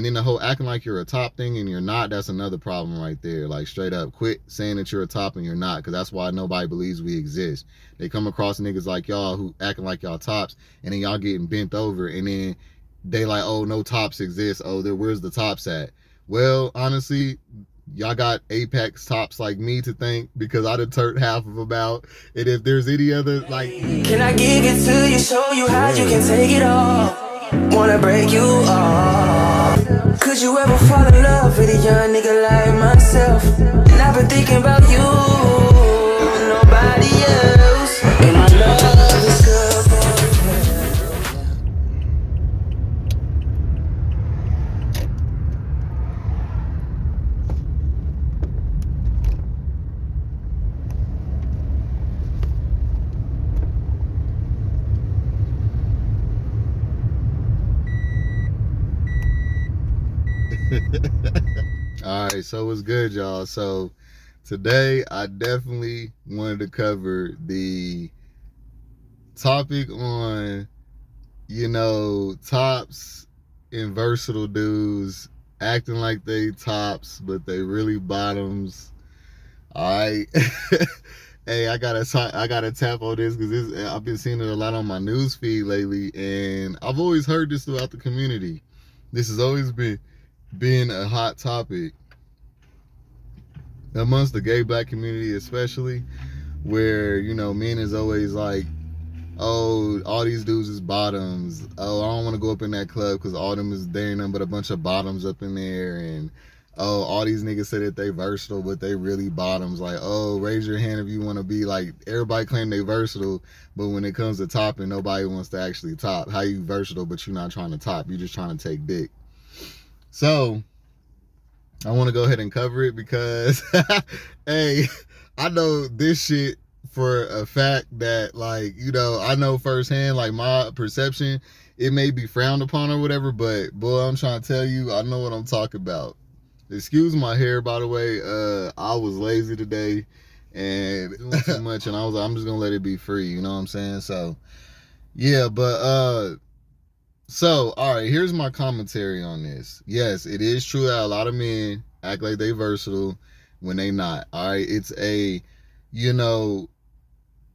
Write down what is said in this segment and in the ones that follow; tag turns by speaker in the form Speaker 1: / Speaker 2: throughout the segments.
Speaker 1: And then the whole acting like you're a top thing and you're not, that's another problem right there. Like, straight up, quit saying that you're a top and you're not, because that's why nobody believes we exist. They come across niggas like y'all who acting like y'all tops, and then y'all getting bent over, and then they like, oh, no tops exist. Oh, where's the tops at? Well, honestly, y'all got apex tops like me to thank, because I done turned half of them out. And if there's any other, like,
Speaker 2: can I give it to you, show you how you can take it all? Wanna break you off? Could you ever fall in love with a young nigga like myself? And I've been thinking about you, nobody else. And my love is good for
Speaker 1: all right, so what's good, y'all? So today I definitely wanted to cover the topic on, tops and versatile dudes acting like they tops, but they really bottoms. All right. Hey, I gotta tap on this because I've been seeing it a lot on my news feed lately, and I've always heard this throughout the community. This has always been a hot topic amongst the gay black community, especially, where men is always like, oh, all these dudes is bottoms. Oh, I don't want to go up in that club because all them is there, nothing but a bunch of bottoms up in there. And oh, all these niggas say that they versatile, but they really bottoms. Like, oh, raise your hand if you want to be like, everybody claim they versatile, but when it comes to topping, nobody wants to actually top. How you versatile, but you're not trying to top? You're just trying to take dick. So I want to go ahead and cover it because, hey, I know this shit for a fact that, like, I know firsthand, like, my perception, it may be frowned upon or whatever, but boy, I'm trying to tell you, I know what I'm talking about. Excuse my hair, by the way. I was lazy today and doing too much, and I was like, I'm just gonna let it be free, you know what I'm saying? So yeah, but so all right, here's my commentary on this. Yes, it is true that a lot of men act like they versatile when they not. All right, it's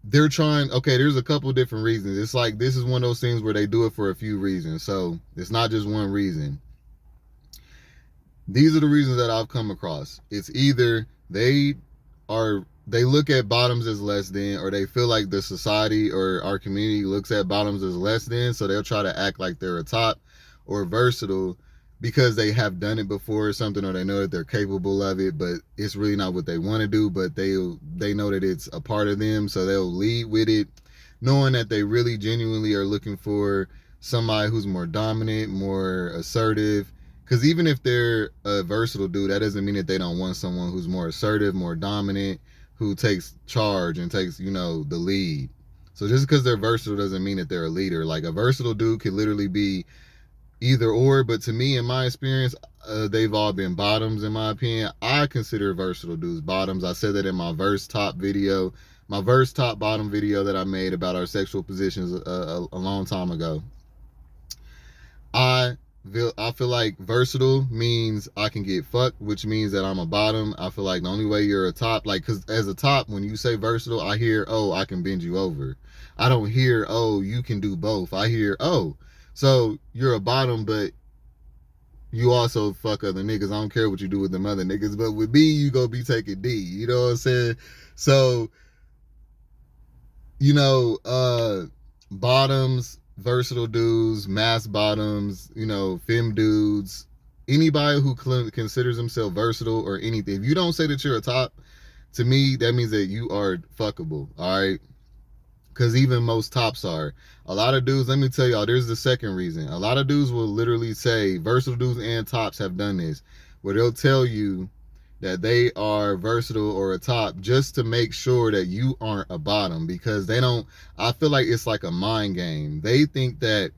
Speaker 1: they're trying, okay, there's a couple different reasons. It's like, this is one of those things where they do it for a few reasons. So it's not just one reason. These are the reasons that I've come across. It's either they look at bottoms as less than, or they feel like the society or our community looks at bottoms as less than, so they'll try to act like they're a top or versatile because they have done it before or something, or they know that they're capable of it, but it's really not what they want to do, but they know that it's a part of them, so they'll lead with it, knowing that they really genuinely are looking for somebody who's more dominant, more assertive. Because even if they're a versatile dude, that doesn't mean that they don't want someone who's more assertive, more dominant, who takes charge and takes, the lead. So just because they're versatile doesn't mean that they're a leader. Like, a versatile dude could literally be either or, but to me, in my experience, they've all been bottoms, in my opinion. I consider versatile dudes bottoms. I said that in my verse top bottom video that I made about our sexual positions a long time ago. I feel like versatile means I can get fucked, which means that I'm a bottom. I feel like the only way you're a top, like, because as a top, when you say versatile, I hear, oh, I can bend you over. I don't hear, oh, you can do both. I hear, oh, so you're a bottom, but you also fuck other niggas. I don't care what you do with them other niggas, but with me, you go be taking D. You know what I'm saying? So, bottoms, versatile dudes, mass bottoms, femme dudes, anybody who considers himself versatile or anything. If you don't say that you're a top, to me, that means that you are fuckable, all right? Because even most tops are. A lot of dudes, let me tell y'all, there's the second reason. A lot of dudes will literally say, versatile dudes and tops have done this, where they'll tell you that they are versatile or a top just to make sure that you aren't a bottom, because I feel like it's like a mind game. They think that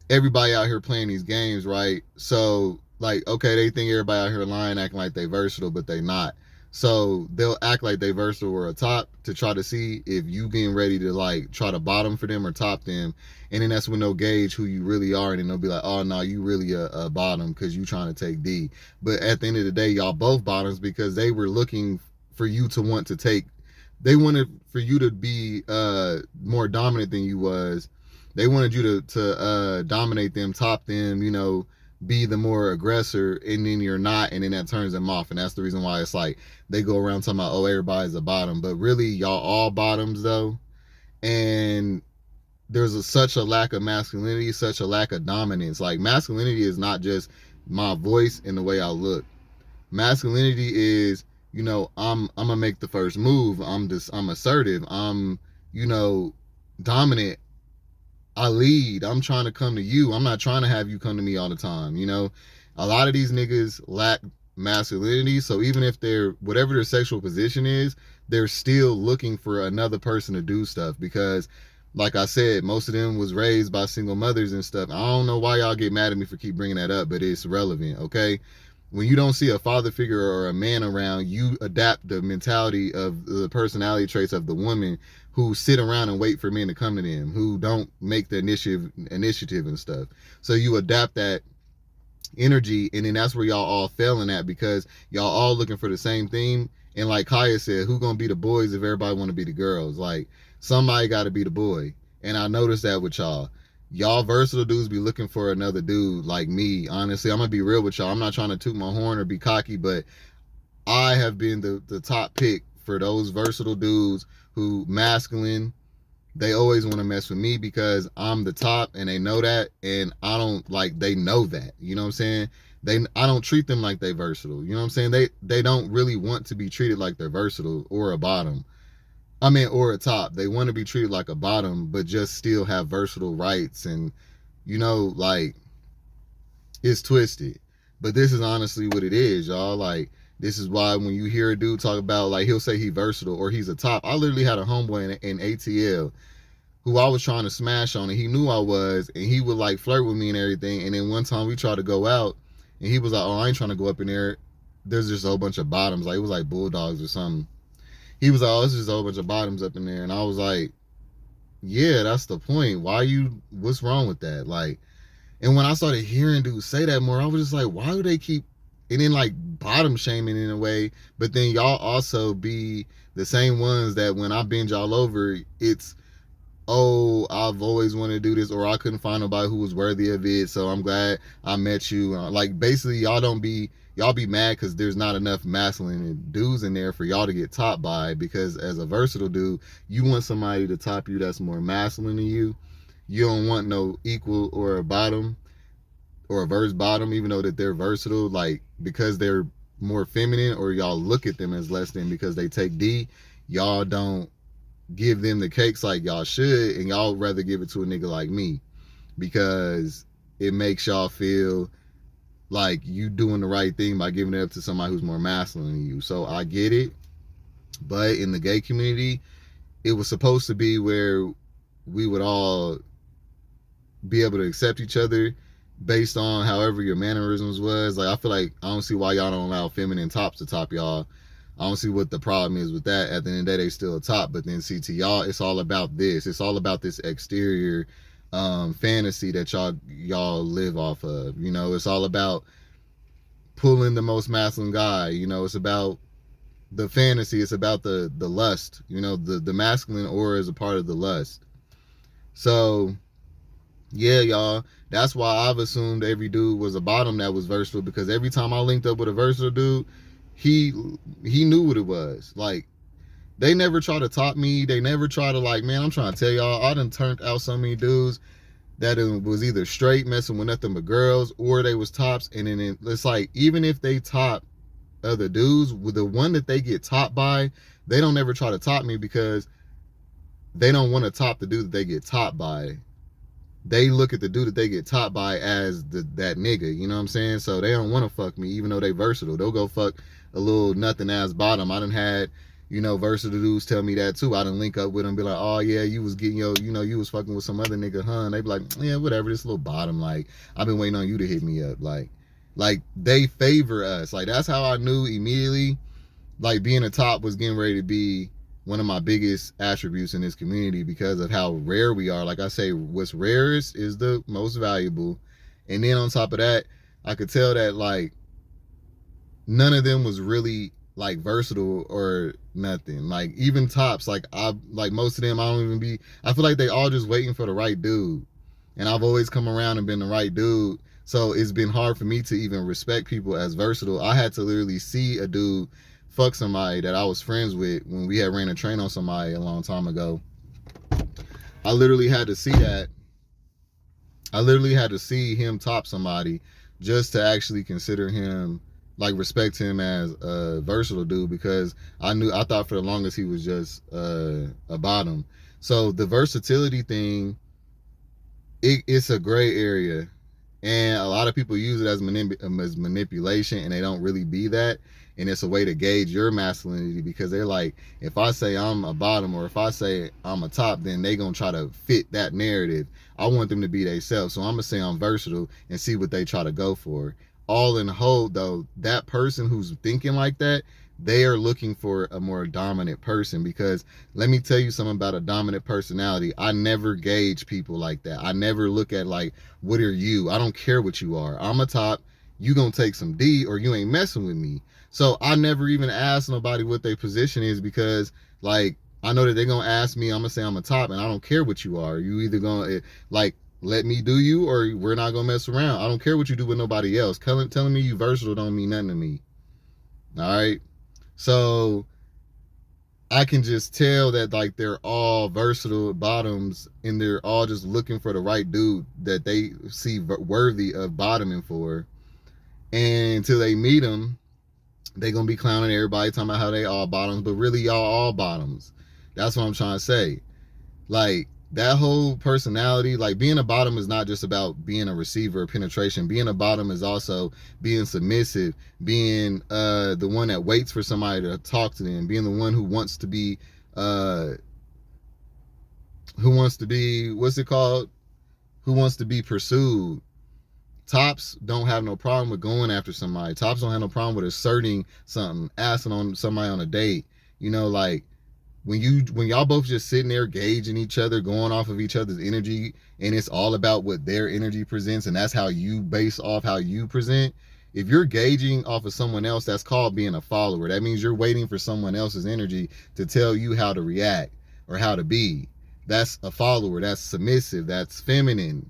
Speaker 1: everybody out here playing these games, right? So, like, okay, they think everybody out here lying, acting like they versatile, but they not. So they'll act like they versatile or a top to try to see if you getting ready to like try to bottom for them or top them. And then that's when they'll gauge who you really are. And then they'll be like, oh no, you really a bottom because you trying to take D. But at the end of the day, y'all both bottoms because they were looking for you to want to take, they wanted for you to be more dominant than you was. They wanted you to dominate them, top them, you know, be the more aggressor, and then you're not, and then that turns them off. And that's the reason why it's like they go around talking about, oh, everybody's a bottom, but really y'all all bottoms though. And there's such a lack of masculinity, such a lack of dominance. Like masculinity is not just my voice and the way I look. Masculinity is, you know, I'm gonna make the first move. I'm assertive. I'm, you know, dominant. I lead. I'm trying to come to you. I'm not trying to have you come to me all the time. You know, a lot of these niggas lack masculinity. So even if they're, whatever their sexual position is, they're still looking for another person to do stuff because, like I said, most of them was raised by single mothers and stuff. I don't know why y'all get mad at me for keep bringing that up, but it's relevant, okay? When you don't see a father figure or a man around, you adapt the mentality of the personality traits of the woman who sit around and wait for men to come to them, who don't make the initiative and stuff. So you adapt that energy, and then that's where y'all all failing at because y'all all looking for the same thing. And like Kaya said, who gonna be the boys if everybody want to be the girls? Like somebody got to be the boy. And I noticed that with y'all versatile dudes be looking for another dude like me. Honestly, I'm gonna be real with y'all. I'm not trying to toot my horn or be cocky, but I have been the top pick for those versatile dudes who masculine. They always want to mess with me because I'm the top and they know that, and I don't like, they know that, you know what I'm saying? I don't treat them like they versatile, you know what I'm saying? They don't really want to be treated like they're versatile or a bottom. I mean, or a top. They want to be treated like a bottom, but just still have versatile rights. And, you know, like, it's twisted. But this is honestly what it is, y'all. Like, this is why when you hear a dude talk about, like, he'll say he's versatile or he's a top. I literally had a homeboy in ATL who I was trying to smash on, and he knew I was, and he would, like, flirt with me and everything. And then one time we tried to go out, and he was like, oh, I ain't trying to go up in there. There's just a whole bunch of bottoms. Like, it was like bulldogs or something. He was like, oh, it's just a whole bunch of bottoms up in there. And I was like, yeah, that's the point. What's wrong with that? Like, and when I started hearing dudes say that more, I was just like, why do they keep, and then like bottom shaming in a way, but then y'all also be the same ones that when I binge all over, it's, oh, I've always wanted to do this, or I couldn't find nobody who was worthy of it, so I'm glad I met you. Like, basically, y'all be mad because there's not enough masculine dudes in there for y'all to get topped by, because as a versatile dude, you want somebody to top you that's more masculine than you. You don't want no equal or a bottom or a verse bottom, even though that they're versatile, like, because they're more feminine, or y'all look at them as less than because they take D. Y'all don't give them the cakes like y'all should, and y'all rather give it to a nigga like me because it makes y'all feel like you doing the right thing by giving it up to somebody who's more masculine than you. So I get it, but in the gay community, it was supposed to be where we would all be able to accept each other based on however your mannerisms was. Like, I feel like I don't see why y'all don't allow feminine tops to top y'all. I don't see what the problem is with that. At the end of the day, they still a top. But then, see, to y'all, it's all about this. It's all about this exterior fantasy that y'all live off of. You know, it's all about pulling the most masculine guy. You know, it's about the fantasy. It's about the lust. You know, the masculine aura is a part of the lust. So, yeah, y'all, that's why I've assumed every dude was a bottom that was versatile, because every time I linked up with a versatile dude, he knew what it was. Like, they never try to top me. They never try to, like, man, I'm trying to tell y'all, I done turned out so many dudes that it was either straight messing with nothing but girls, or they was tops. And then it's like, even if they top other dudes, with the one that they get topped by, they don't ever try to top me because they don't want to top the dude that they get topped by. They look at the dude that they get topped by as that nigga, you know what I'm saying? So they don't want to fuck me, even though they versatile. They'll go fuck a little nothing ass bottom. I done had, you know, versatile dudes tell me that too. I done link up with them, be like, oh yeah, you was getting you was fucking with some other nigga, huh? And they be like, yeah, whatever, this little bottom, like, I've been waiting on you to hit me up. Like they favor us. Like, that's how I knew immediately like being a top was getting ready to be one of my biggest attributes in this community because of how rare we are. Like I say, what's rarest is the most valuable. And then on top of that, I could tell that like none of them was really like versatile or nothing. Like even tops, like most of them, I feel like they all just waiting for the right dude. And I've always come around and been the right dude. So it's been hard for me to even respect people as versatile. I had to literally see a dude fuck somebody that I was friends with when we had ran a train on somebody a long time ago. I literally had to see that. I literally had to see him top somebody just to actually consider him, like respect him as a versatile dude, because I thought for the longest he was just a bottom. So the versatility thing, it's a gray area, and a lot of people use it as manipulation, and they don't really be that. And it's a way to gauge your masculinity, because they're like, if I say I'm a bottom or if I say I'm a top, then they gonna try to fit that narrative. I want them to be themselves, so I'm gonna say I'm versatile and see what they try to go for. All in the whole, though, that person who's thinking like that, they are looking for a more dominant person. Because let me tell you something about a dominant personality. I never gauge people like that. I never look at like, what are you? I don't care what you are. I'm a top. You gonna take some D or you ain't messing with me. So I never even ask nobody what their position is, because like I know that they're gonna ask me, I'm gonna say I'm a top, and I don't care what you are. You either gonna like let me do you, or we're not gonna mess around. I don't care what you do with nobody else. Telling me you versatile don't mean nothing to me. All right. So I can just tell that like they're all versatile bottoms, and they're all just looking for the right dude that they see worthy of bottoming for. And until they meet them, they gonna be clowning everybody, talking about how they all bottoms, but really y'all all bottoms. That's what I'm trying to say. Like that whole personality, like being a bottom is not just about being a receiver or penetration. Being a bottom is also being submissive, being the one that waits for somebody to talk to them, being the one who wants to be what's it called? Who wants to be pursued. Tops don't have no problem with going after somebody. Tops don't have no problem with asserting something, asking on somebody on a date. You know, like when y'all both just sitting there gauging each other, going off of each other's energy, and it's all about what their energy presents, and that's how you base off how you present. If you're gauging off of someone else, that's called being a follower. That means you're waiting for someone else's energy to tell you how to react or how to be. That's a follower. That's submissive. That's feminine.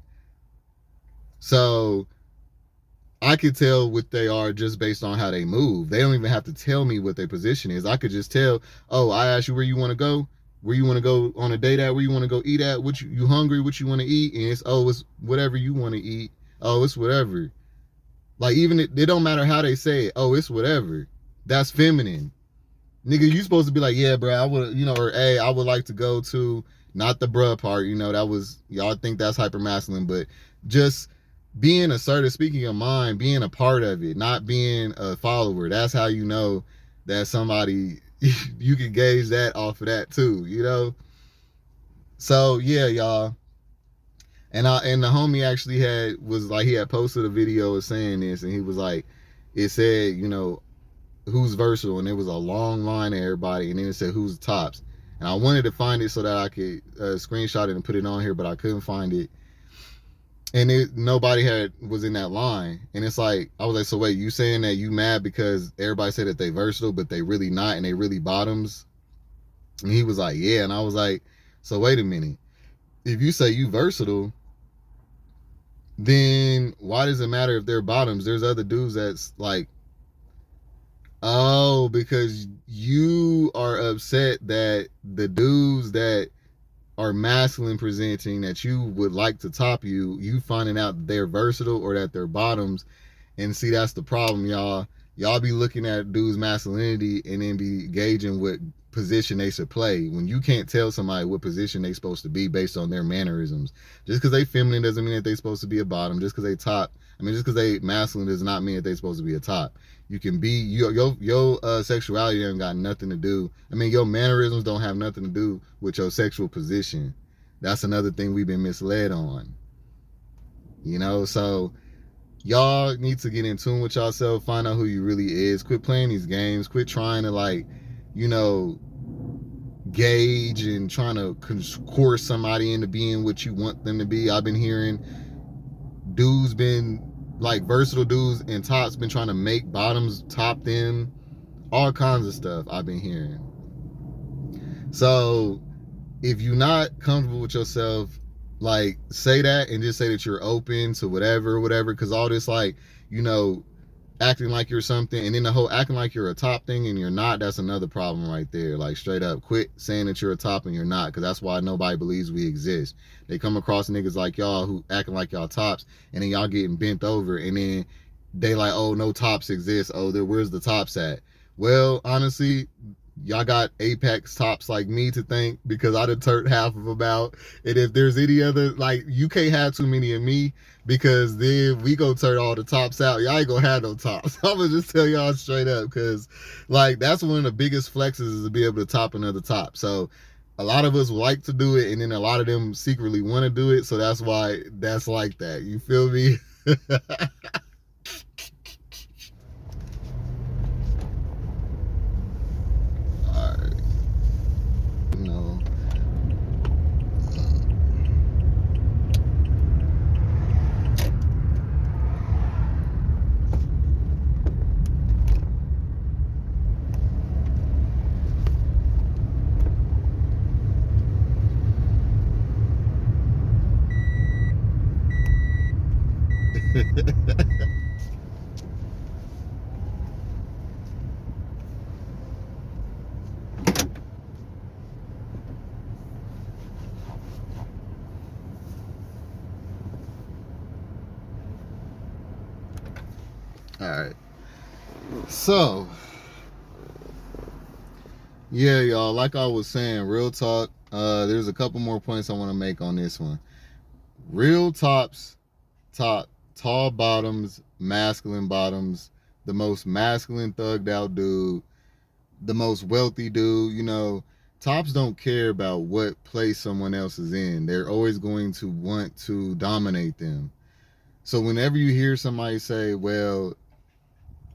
Speaker 1: So I could tell what they are just based on how they move. They don't even have to tell me what their position is. I could just tell, oh, I asked you where you want to go, where you want to go on a date at, where you want to go eat at, what you hungry, what you want to eat, and it's, oh, it's whatever you want to eat. Oh, it's whatever. Like even it don't matter how they say it. Oh, it's whatever. That's feminine. Nigga, you supposed to be like, yeah, bro, I would, or hey, I would like to go to, not the bruh part, that was, y'all think that's hyper masculine, but just being assertive, speaking your mind, being a part of it, not being a follower. That's how you know that somebody, you can gauge that off of that too, So yeah, y'all. And the homie actually he had posted a video of saying this, and he was like, it said, who's versatile, and it was a long line of everybody, and then it said who's tops. And I wanted to find it so that I could screenshot it and put it on here, but I couldn't find it. And nobody was in that line. And it's like, I was like, so wait, you saying that you mad because everybody said that they versatile, but they really not, and they really bottoms? And he was like, yeah. And I was like, so wait a minute. If you say you versatile, then why does it matter if they're bottoms? There's other dudes that's like, oh, because you are upset that the dudes that are masculine presenting, that you would like to top you finding out that they're versatile or that they're bottoms. And see, that's the problem, y'all. Y'all be looking at dudes' masculinity and then be gauging what position they should play, when you can't tell somebody what position they supposed to be based on their mannerisms. Just because they feminine doesn't mean that they supposed to be a bottom. Just because they top, just because they masculine does not mean that they supposed to be a top. You can be, your sexuality ain't got nothing to do. Your mannerisms don't have nothing to do with your sexual position. That's another thing we've been misled on. So y'all need to get in tune with yourself, find out who you really is. Quit playing these games. Quit trying to, like, you know, gauge and trying to coerce somebody into being what you want them to be. I've been hearing dudes been like versatile dudes and tops been trying to make bottoms top them, all kinds of stuff I've been hearing. So if you're not comfortable with yourself, like, say that and just say that you're open to whatever, because all this, like, you know, acting like you're something, and then the whole acting like you're a top thing and you're not, that's another problem right there. Like, straight up, quit saying that you're a top and you're not, because that's why nobody believes we exist. They come across niggas like y'all who acting like y'all tops, and then y'all getting bent over, and then they like, oh, no tops exist. Oh, where's the tops at? Well, honestly, y'all got apex tops like me to thank, because I done turned half of them out. And if there's any other, like, you can't have too many of me, because then we go turn all the tops out. Y'all ain't gonna have no tops. I'm gonna just tell y'all straight up, because, like, that's one of the biggest flexes, is to be able to top another top. So a lot of us like to do it, and then a lot of them secretly want to do it. So that's why that's like that. You feel me? All right. No. All right. So, yeah, y'all, like I was saying, real talk, there's a couple more points I want to make on this one. Real tops, tall bottoms, masculine bottoms, the most masculine thugged out dude, the most wealthy dude, you know, tops don't care about what place someone else is in. They're always going to want to dominate them. So whenever you hear somebody say, well,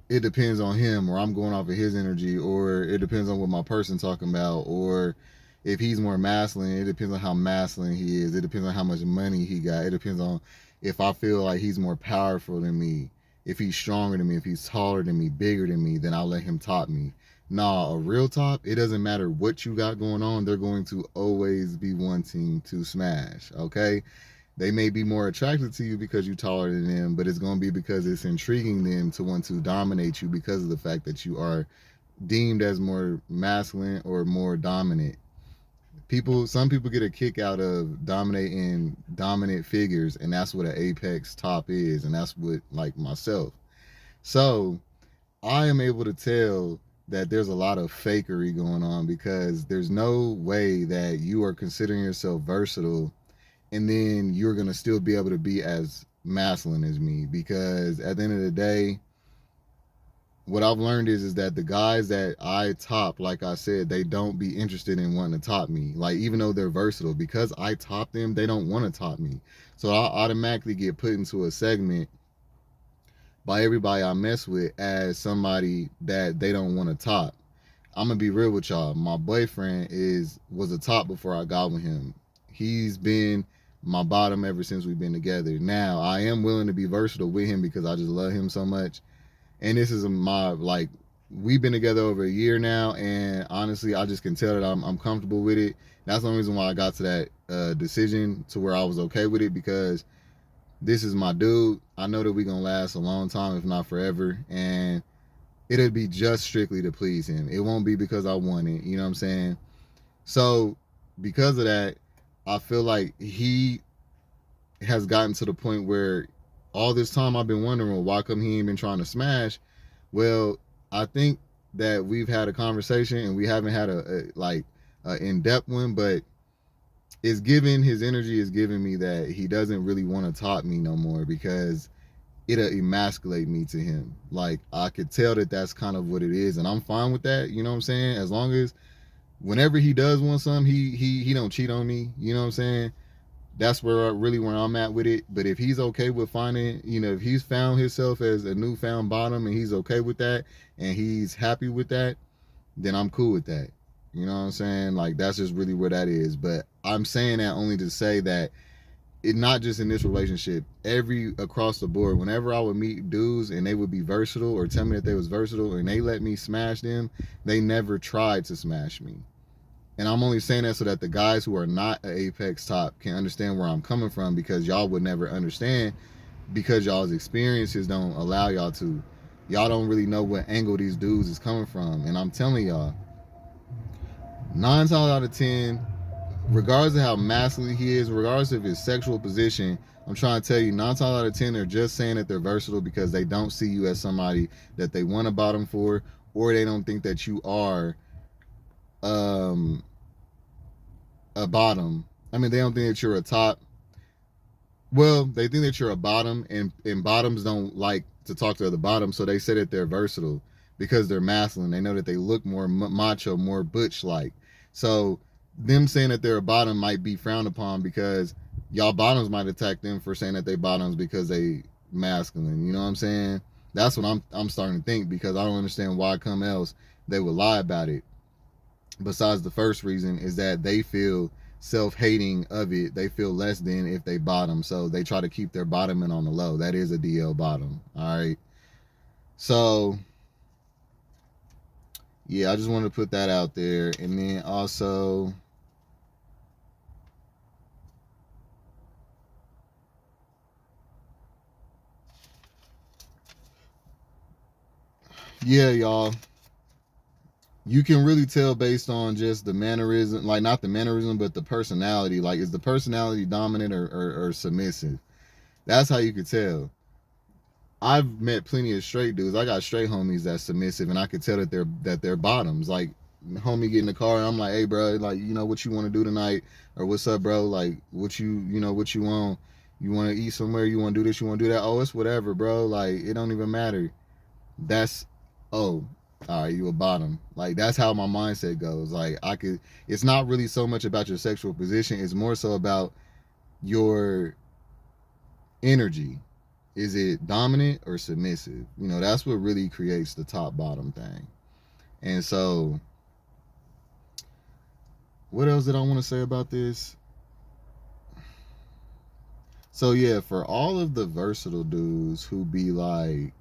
Speaker 1: it depends on him, or I'm going off of his energy, or it depends on what my person talking about, or if he's more masculine, it depends on how masculine he is. It depends on how much money he got. It depends on if I feel like he's more powerful than me, if he's stronger than me, if he's taller than me, bigger than me, then I'll let him top me. Nah, a real top, it doesn't matter what you got going on, they're going to always be wanting to smash, okay? They may be more attracted to you because you're taller than them, but it's going to be because it's intriguing them to want to dominate you because of the fact that you are deemed as more masculine or more dominant. Some people get a kick out of dominating dominant figures, and that's what an apex top is, and that's what, like, myself. So I am able to tell that there's a lot of fakery going on, because there's no way that you are considering yourself versatile and then you're going to still be able to be as masculine as me, because at the end of the day, what I've learned is that the guys that I top, like I said, they don't be interested in wanting to top me. Like, even though they're versatile, because I top them, they don't want to top me. So I automatically get put into a segment by everybody I mess with as somebody that they don't want to top. I'm gonna be real with y'all. My boyfriend was a top before I got with him. He's been my bottom ever since we've been together. Now I am willing to be versatile with him because I just love him so much. And this is we've been together over a year now, and honestly, I just can tell that I'm comfortable with it. That's the only reason why I got to that decision to where I was okay with it, because this is my dude. I know that we're gonna last a long time, if not forever, and it'll be just strictly to please him. It won't be because I want it, you know what I'm saying? So because of that, I feel like he has gotten to the point where all this time I've been wondering, well, why come he ain't been trying to smash? Well, I think that we've had a conversation, and we haven't had a in-depth one, but his energy is giving me that he doesn't really want to top me no more, because it'll emasculate me to him. Like, I could tell that that's kind of what it is, and I'm fine with that, you know what I'm saying? As long as whenever he does want something, he don't cheat on me, you know what I'm saying? That's where really where I'm at with it. But if he's okay with finding, if he's found himself as a newfound bottom and he's okay with that and he's happy with that, then I'm cool with that. You know what I'm saying? Like, that's just really where that is. But I'm saying that only to say that it not just in this relationship, every across the board, whenever I would meet dudes and they would be versatile or tell me that they was versatile and they let me smash them, they never tried to smash me. And I'm only saying that so that the guys who are not an apex top can understand where I'm coming from, because y'all would never understand because y'all's experiences don't allow y'all to. Y'all don't really know what angle these dudes is coming from. And I'm telling y'all, 9 times out of 10, regardless of how masculine he is, regardless of his sexual position, I'm trying to tell you, 9 times out of 10, they're just saying that they're versatile because they don't see you as somebody that they want a bottom for, or they don't think that you are a bottom. I mean, they don't think that you're a top. Well, they think that you're a bottom, and bottoms don't like to talk to other bottoms, so they say that they're versatile because they're masculine. They know that they look more macho, more butch-like. So them saying that they're a bottom might be frowned upon because y'all bottoms might attack them for saying that they bottoms because they masculine. You know what I'm saying? That's what I'm starting to think, because I don't understand why come else they would lie about it. Besides the first reason is that they feel self-hating of it. They feel less than if they bottom, so they try to keep their bottoming on the low. That is a DL bottom. All right. So yeah, I just wanted to put that out there. And then also, yeah, y'all, you can really tell based on just the mannerism, like not the mannerism, but the personality. Like, is the personality dominant or submissive? That's how you could tell. I've met plenty of straight dudes. I got straight homies that's submissive, and I could tell that they're bottoms. Like, homie get in the car, and I'm like, hey, bro, like, what you want to do tonight, or what's up, bro? Like, what what you want? You want to eat somewhere? You want to do this? You want to do that? Oh, it's whatever, bro. Like, it don't even matter. That's, oh, all right, you a bottom. Like, that's how my mindset goes. Like, it's not really so much about your sexual position. It's more so about your energy. Is it dominant or submissive? That's what really creates the top bottom thing. And so, what else did I want to say about this? So yeah, for all of the versatile dudes who be like,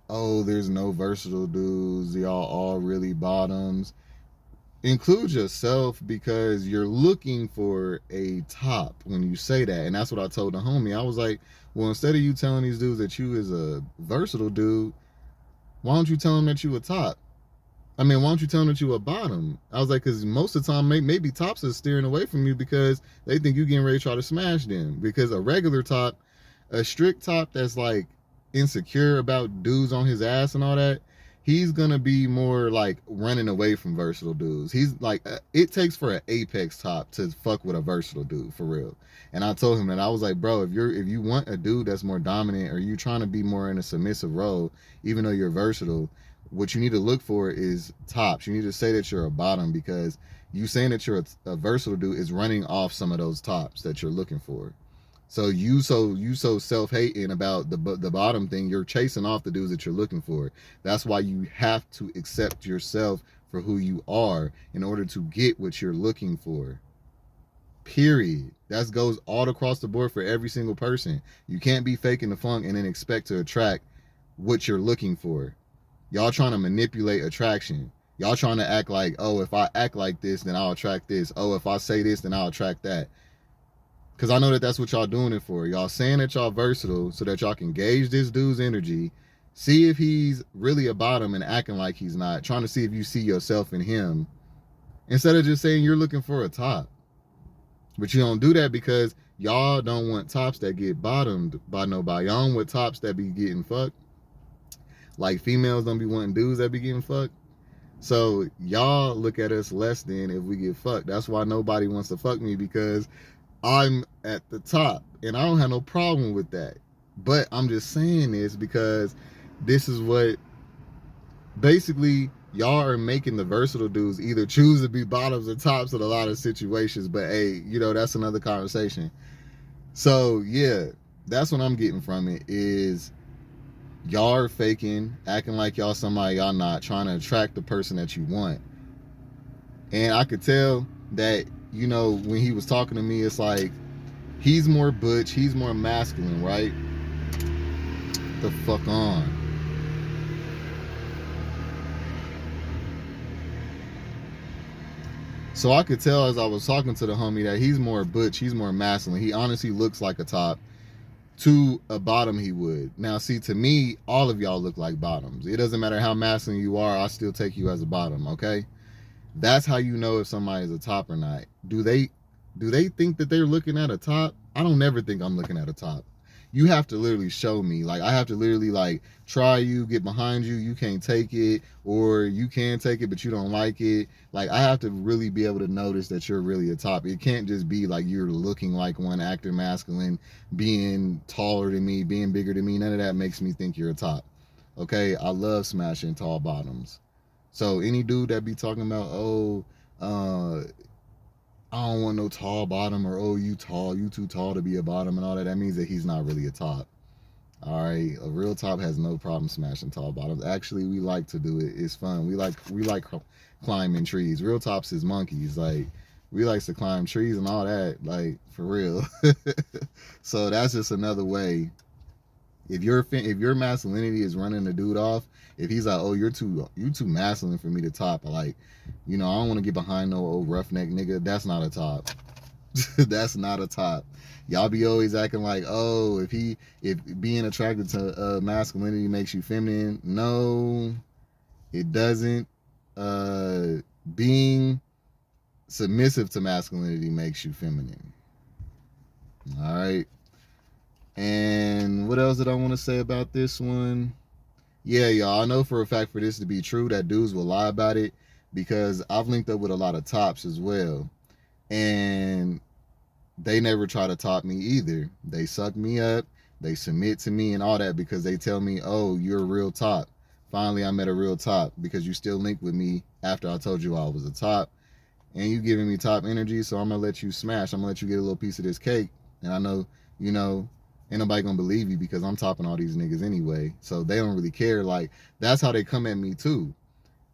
Speaker 1: oh, there's no versatile dudes, y'all all really bottoms, include yourself, because you're looking for a top when you say that. And that's what I told the homie. I was like, well, instead of you telling these dudes that you is a versatile dude, why don't you tell them that you a top? I mean, why don't you tell them that you a bottom? I was like, because most of the time, maybe tops are steering away from you because they think you getting ready to try to smash them. Because a regular top, a strict top that's like insecure about dudes on his ass and all that, he's gonna be more like running away from versatile dudes. He's like, it takes for an apex top to fuck with a versatile dude, for real. And I told him that. I was like, bro, if you want a dude that's more dominant, or you trying to be more in a submissive role, even though you're versatile, what you need to look for is tops. You need to say that you're a bottom, because you saying that you're a versatile dude is running off some of those tops that you're looking for. So you so self-hating about the bottom thing, you're chasing off the dudes that you're looking for. That's why you have to accept yourself for who you are in order to get what you're looking for. Period. That goes all across the board for every single person. You can't be faking the funk and then expect to attract what you're looking for. Y'all trying to manipulate attraction. Y'all trying to act like, oh, if I act like this, then I'll attract this. Oh, if I say this, then I'll attract that. Because I know that that's what y'all doing it for. Y'all saying that y'all versatile so that y'all can gauge this dude's energy, see if he's really a bottom and acting like he's not, trying to see if you see yourself in him, instead of just saying you're looking for a top. But you don't do that because y'all don't want tops that get bottomed by nobody. Y'all don't want tops that be getting fucked. Like, females don't be wanting dudes that be getting fucked. So y'all look at us less than if we get fucked. That's why nobody wants to fuck me, because I'm at the top, and I don't have no problem with that. But I'm just saying this because this is what basically y'all are making the versatile dudes either choose to be bottoms or tops in a lot of situations. But hey, you know, that's another conversation. So yeah, that's what I'm getting from it is y'all are faking, acting like y'all somebody y'all not, trying to attract the person that you want. And I could tell that, you know, when he was talking to me, it's like he's more butch, he's more masculine, right? The fuck on. So I could tell as I was talking to the homie that he's more butch, he's more masculine. He honestly looks like a top. To a bottom he would. Now see, to me, all of y'all look like bottoms. It doesn't matter how masculine you are, I still take you as a bottom, okay? That's how you know if somebody is a top or not. Do they think that they're looking at a top? I don't never think I'm looking at a top. You have to literally show me. Like, I have to literally, like, try you, get behind you, you can't take it, or you can take it, but you don't like it. Like, I have to really be able to notice that you're really a top. It can't just be like you're looking like one, acting masculine, being taller than me, being bigger than me. None of that makes me think you're a top. Okay? I love smashing tall bottoms. So any dude that be talking about, oh, I don't want no tall bottom, or oh, you tall, you too tall to be a bottom and all that, that means that he's not really a top. All right, a real top has no problem smashing tall bottoms. Actually, we like to do it. It's fun. We like climbing trees. Real tops is monkeys. Like, we likes to climb trees and all that, like, for real. So that's just another way. If your masculinity is running the dude off, if he's like, oh, you're too masculine for me to top, like, you know, I don't want to get behind no old roughneck nigga, that's not a top. That's not a top. Y'all be always acting like, oh, if being attracted to masculinity makes you feminine. No, it doesn't. Being submissive to masculinity makes you feminine. All right. And what else did I want to say about this one? Yeah, y'all, I know for a fact for this to be true that dudes will lie about it, because I've linked up with a lot of tops as well. And they never try to top me either. They suck me up, they submit to me and all that, because they tell me, oh, you're a real top. Finally, I met a real top, because you still linked with me after I told you I was a top. And you giving me top energy, so I'm going to let you smash. I'm going to let you get a little piece of this cake. And I know, you know, ain't nobody gonna believe you because I'm topping all these niggas anyway. So they don't really care. Like, that's how they come at me too.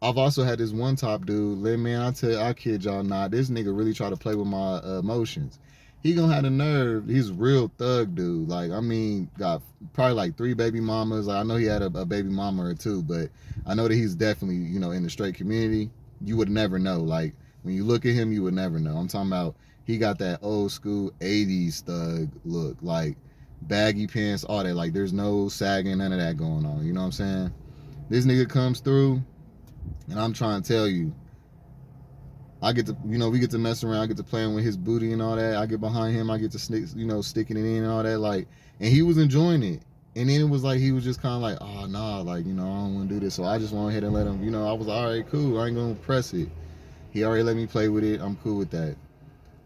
Speaker 1: I've also had this one top dude, man, I kid y'all not, this nigga really try to play with my emotions. He gonna have the nerve. He's a real thug dude. Like, I mean, got probably like 3 baby mamas. Like, I know he had a baby mama or 2, but I know that he's definitely, you know, in the straight community. You would never know. Like, when you look at him, you would never know. I'm talking about, he got that old school 80s thug look. Like, baggy pants, all that. Like, there's no sagging, none of that going on. You know what I'm saying? This nigga comes through, and I'm trying to tell you, I get to, you know, we get to mess around, I get to playing with his booty and all that. I get behind him, I get to sneak, you know, sticking it in and all that. Like, and he was enjoying it. And then it was like, he was just kind of like, oh, nah, like, you know, I don't want to do this. So I just went ahead and let him, you know, I was like, all right, cool, I ain't gonna press it. He already let me play with it, I'm cool with that.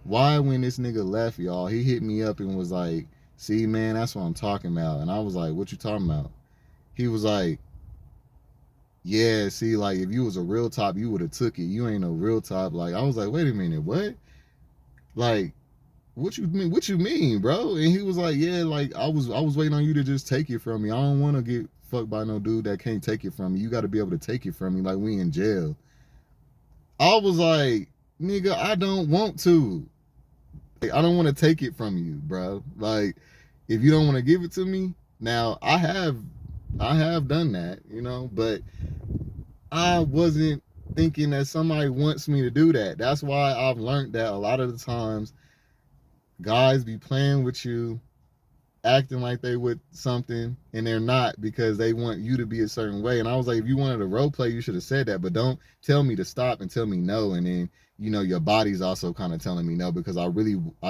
Speaker 1: Why, when this nigga left, y'all, he hit me up and was like, see, man, that's what I'm talking about. And I was like, what you talking about? He was like, yeah, see, like, if you was a real top, you would have took it. You ain't no real top. Like, I was like, wait a minute, what? Like, what you mean, bro? And he was like, yeah, like, I was waiting on you to just take it from me. I don't want to get fucked by no dude that can't take it from me. You got to be able to take it from me, like we in jail. I was like, nigga, I don't want to. Like, I don't want to take it from you, bro. Like, if you don't want to give it to me, now I have done that, you know, but I wasn't thinking that somebody wants me to do that. That's why I've learned that a lot of the times guys be playing with you, acting like they with something, and they're not, because they want you to be a certain way. And I was like, if you wanted to role play, you should have said that, but don't tell me to stop and tell me no, and then, you know, your body's also kind of telling me no, because I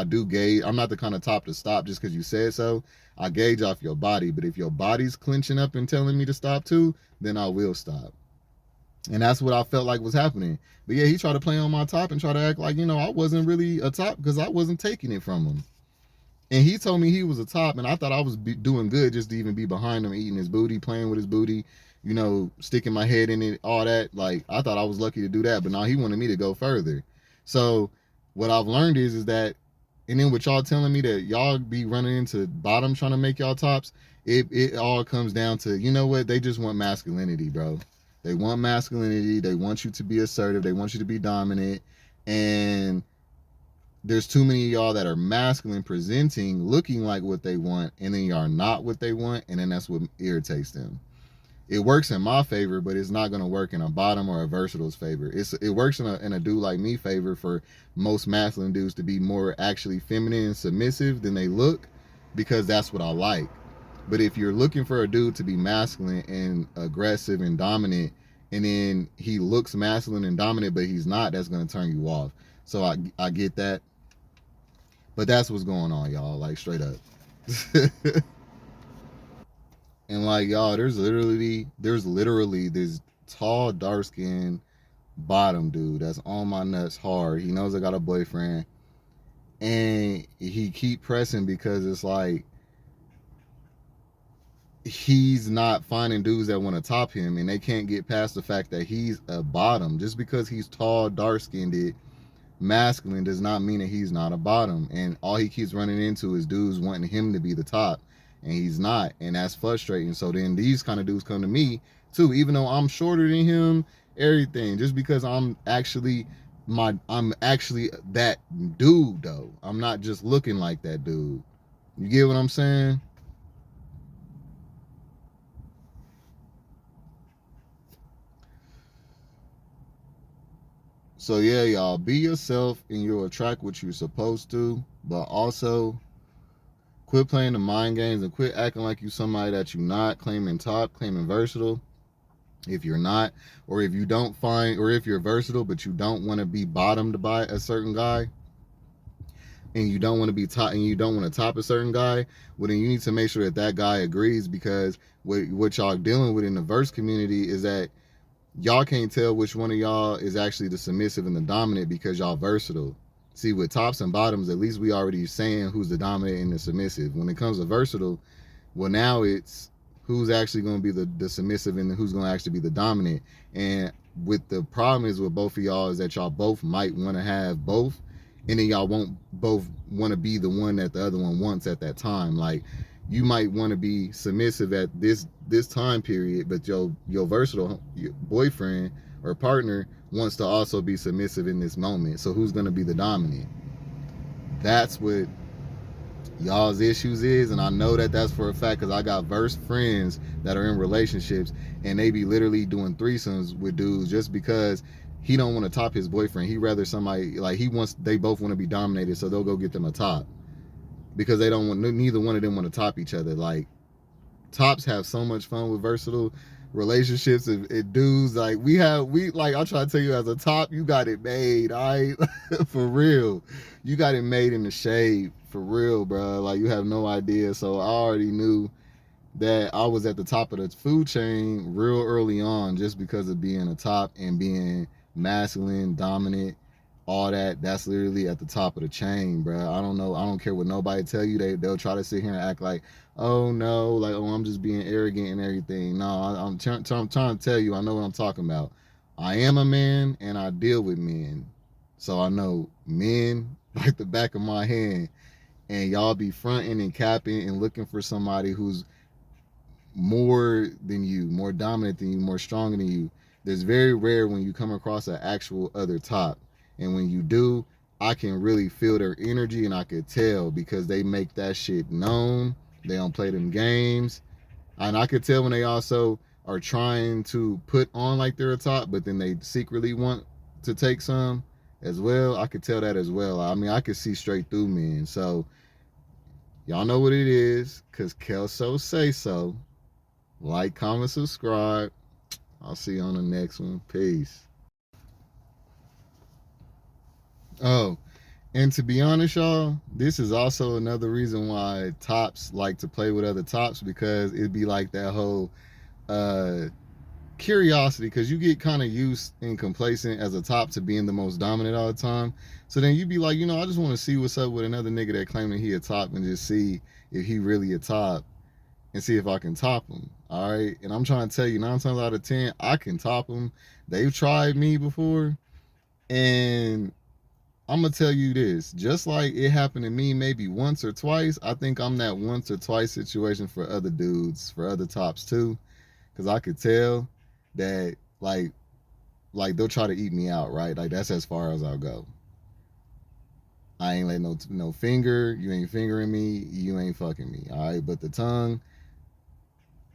Speaker 1: do gauge. I'm not the kind of top to stop just because you said so. I gauge off your body, but if your body's clenching up and telling me to stop too, then I will stop. And that's what I felt like was happening. But yeah, he tried to play on my top and try to act like, you know, I wasn't really a top because I wasn't taking it from him. And he told me he was a top, and I thought I was doing good just to even be behind him, eating his booty, playing with his booty, you know, sticking my head in it, all that. Like, I thought I was lucky to do that, but now he wanted me to go further. So what I've learned is that, and then with y'all telling me that y'all be running into bottom trying to make y'all tops, it all comes down to, you know what, they just want masculinity, bro. They want masculinity. They want you to be assertive. They want you to be dominant. And there's too many of y'all that are masculine presenting, looking like what they want, and then y'all not what they want, and then that's what irritates them. It works in my favor, but it's not going to work in a bottom or a versatile's favor. It works in a dude like me favor for most masculine dudes to be more actually feminine and submissive than they look, because that's what I like. But if you're looking for a dude to be masculine and aggressive and dominant, and then he looks masculine and dominant, but he's not, that's going to turn you off. So I get that. But that's what's going on, y'all. Like, straight up. And like, y'all, there's literally this tall, dark skinned bottom dude that's on my nuts hard. He knows I got a boyfriend, and he keep pressing because it's like he's not finding dudes that want to top him, and they can't get past the fact that he's a bottom. Just because he's tall, dark skinned, masculine does not mean that he's not a bottom. And all he keeps running into is dudes wanting him to be the top, and he's not, and that's frustrating. So then these kind of dudes come to me too, even though I'm shorter than him, everything, just because I'm actually that dude though. I'm not just looking like that dude. You get what I'm saying? So yeah, y'all, be yourself and you'll attract what you're supposed to, but also quit playing the mind games and quit acting like you somebody that you're not, claiming top, claiming versatile. If you're not, or if you don't find, or if you're versatile but you don't want to be bottomed by a certain guy, and you don't want to be top, and you don't want to top a certain guy, well then you need to make sure that that guy agrees, because what y'all dealing with in the verse community is that y'all can't tell which one of y'all is actually the submissive and the dominant because y'all versatile. See, with tops and bottoms, at least we already saying who's the dominant and the submissive. When it comes to versatile, well, now it's who's actually going to be the submissive and who's going to actually be the dominant. And with the problem is with both of y'all is that y'all both might want to have both, and then y'all won't both want to be the one that the other one wants at that time. Like, you might want to be submissive at this time period, but your versatile boyfriend or partner wants to also be submissive in this moment. So who's going to be the dominant? That's what y'all's issues is, and I know that that's for a fact because I got verse friends that are in relationships, and they be literally doing threesomes with dudes just because he don't want to top his boyfriend. He rather somebody, like, they both want to be dominated, so they'll go get them a top, because they don't want, neither one of them want to top each other. Like, tops have so much fun with versatile relationships and dudes. Like, I try to tell you, as a top, you got it made, all right? For real, you got it made in the shade, for real, bro. Like, you have no idea. So I already knew that I was at the top of the food chain real early on, just because of being a top and being masculine, dominant, all that. That's literally at the top of the chain, bro. I don't know. I don't care what nobody tell you. They'll try to sit here and act like, oh no, like, oh, I'm just being arrogant and everything. No, I'm trying to tell you, I know what I'm talking about. I am a man and I deal with men, so I know men like the back of my hand. And y'all be fronting and capping and looking for somebody who's more than you, more dominant than you, more stronger than you. There's very rare when you come across an actual other top. And when you do, I can really feel their energy, and I could tell because they make that shit known. They don't play them games. And I could tell when they also are trying to put on like they're a top, but then they secretly want to take some as well. I could tell that as well. I mean, I could see straight through men. So y'all know what it is, because Kelso say so. Like, comment, subscribe. I'll see you on the next one. Peace. Oh, and to be honest, y'all, this is also another reason why tops like to play with other tops, because it'd be like that whole curiosity, because you get kind of used and complacent as a top to being the most dominant all the time. So then you be like, you know, I just want to see what's up with another nigga that claiming he a top and just see if he really a top and see if I can top him. All right. And I'm trying to tell you, 9 times out of 10, I can top him. They've tried me before. And I'm going to tell you this, just like it happened to me maybe once or twice, I think I'm that once or twice situation for other dudes, for other tops too. Because I could tell that like they'll try to eat me out, right? Like that's as far as I'll go. I ain't letting no finger, you ain't fingering me, you ain't fucking me, all right? But the tongue,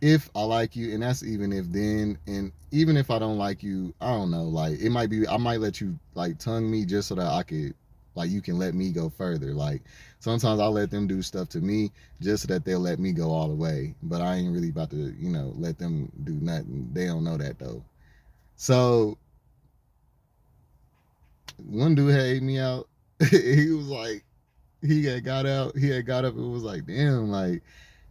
Speaker 1: if I like you, and that's even if then, and even if I don't like you, I don't know, like it might be, I might let you like tongue me just so that I could, like you can let me go further. Like sometimes I'll let them do stuff to me just so that they'll let me go all the way. But I ain't really about to, you know, let them do nothing. They don't know that though. So one dude had ate me out. He was like, he had got out, he had got up and was like, damn, like,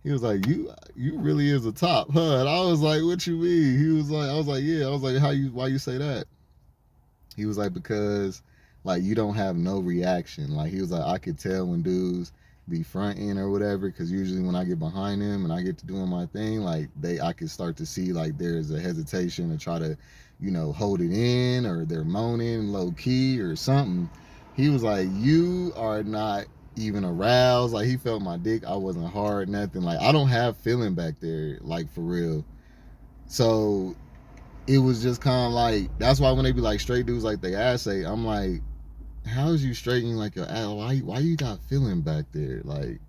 Speaker 1: he was like, you really is a top, huh? And I was like, what you mean? He was like, I was like, yeah. I was like, why you say that? He was like, because like you don't have no reaction. Like he was like, I could tell when dudes be fronting or whatever, because usually when I get behind them and I get to doing my thing, like I could start to see like there's a hesitation to try to, you know, hold it in, or they're moaning low key or something. He was like, you are not even aroused. Like he felt my dick. I wasn't hard, nothing. Like I don't have feeling back there, like for real. So it was just kind of like, that's why when they be like straight dudes like they ass say, I'm like, how is you straightening like your ass? Why you got feeling back there? Like,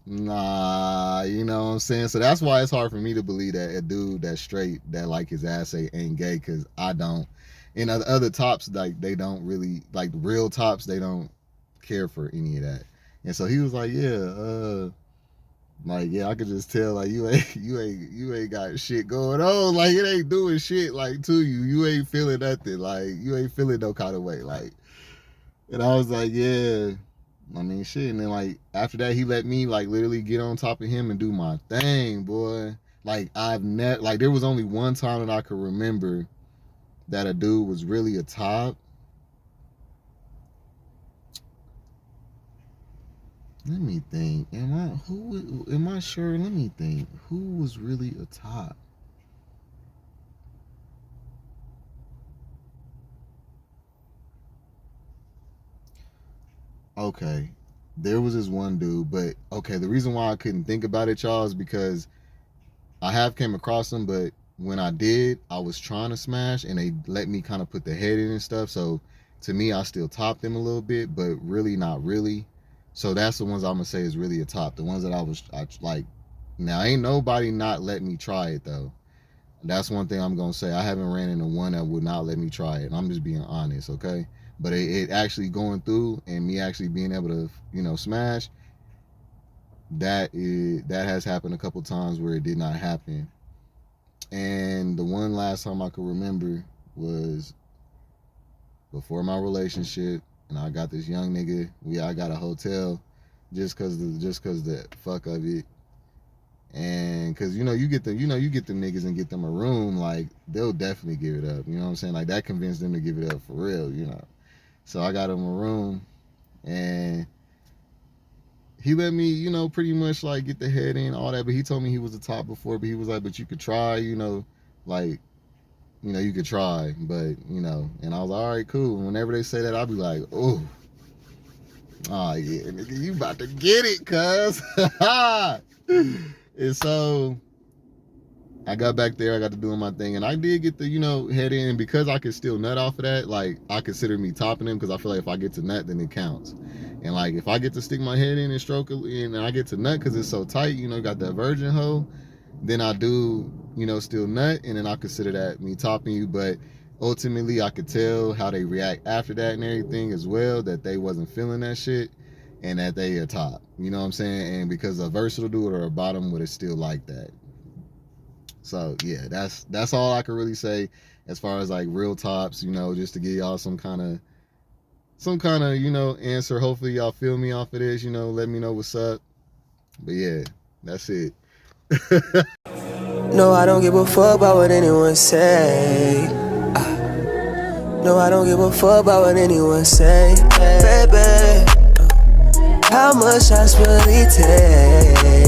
Speaker 1: nah, you know what I'm saying? So that's why it's hard for me to believe that a dude that's straight that like his ass say ain't gay, because I don't. And other tops, like they don't really, like real tops, they don't care for any of that. And so he was like, yeah, like, yeah, I could just tell, like, you ain't got shit going on. Like, it ain't doing shit, like, to you. You ain't feeling nothing. Like, you ain't feeling no kind of way. Like, and I was like, yeah, I mean, shit. And then, like, after that, he let me, like, literally get on top of him and do my thing, boy. Like, like, there was only one time that I could remember that a dude was really a top. Let me think. Am I sure? Let me think. Who was really a top? Okay. There was this one dude, but okay, the reason why I couldn't think about it, y'all, is because I have came across him, but when I did, I was trying to smash and they let me kind of put the head in and stuff. So to me, I still topped them a little bit, but really not really. So that's the ones I'm gonna say is really a top. The ones that I like. Now ain't nobody not let me try it though. That's one thing I'm gonna say. I haven't ran into one that would not let me try it. I'm just being honest, okay? But it actually going through and me actually being able to, you know, smash. That has happened a couple times where it did not happen. And the one last time I could remember was before my relationship, and I got this young nigga. I got a hotel just cause the fuck of it, and cause you get them niggas and get them a room, like they'll definitely give it up. You know what I'm saying? Like that convinced them to give it up for real. You know, so I got him a room, and he let me, you know, pretty much like get the head in all that. But he told me he was the top before, but he was like, but you could try, you know, like. You know, you could try, but, you know, and I was like, all right, cool. And whenever they say that, I'll be like, oh yeah, nigga, you about to get it, cuz. And so I got back there, I got to doing my thing, and I did get the, you know, head in. And because I could still nut off of that, like, I consider me topping him, because I feel like if I get to nut, then it counts. And, like, if I get to stick my head in and stroke it, and I get to nut because it's so tight, you know, got that virgin hole, then I do, you know, still nut, and then I consider that me topping you. But ultimately, I could tell how they react after that and everything as well, that they wasn't feeling that shit, and that they are top. You know what I'm saying? And because a versatile dude or a bottom would have still like that. So yeah, that's all I can really say as far as like real tops, you know, just to give y'all some kind of, you know, answer. Hopefully y'all feel me off of this, you know, let me know what's up. But yeah, that's it.
Speaker 2: No, I don't give a fuck about what anyone say. No, I don't give a fuck about what anyone say. Baby, how much I really take?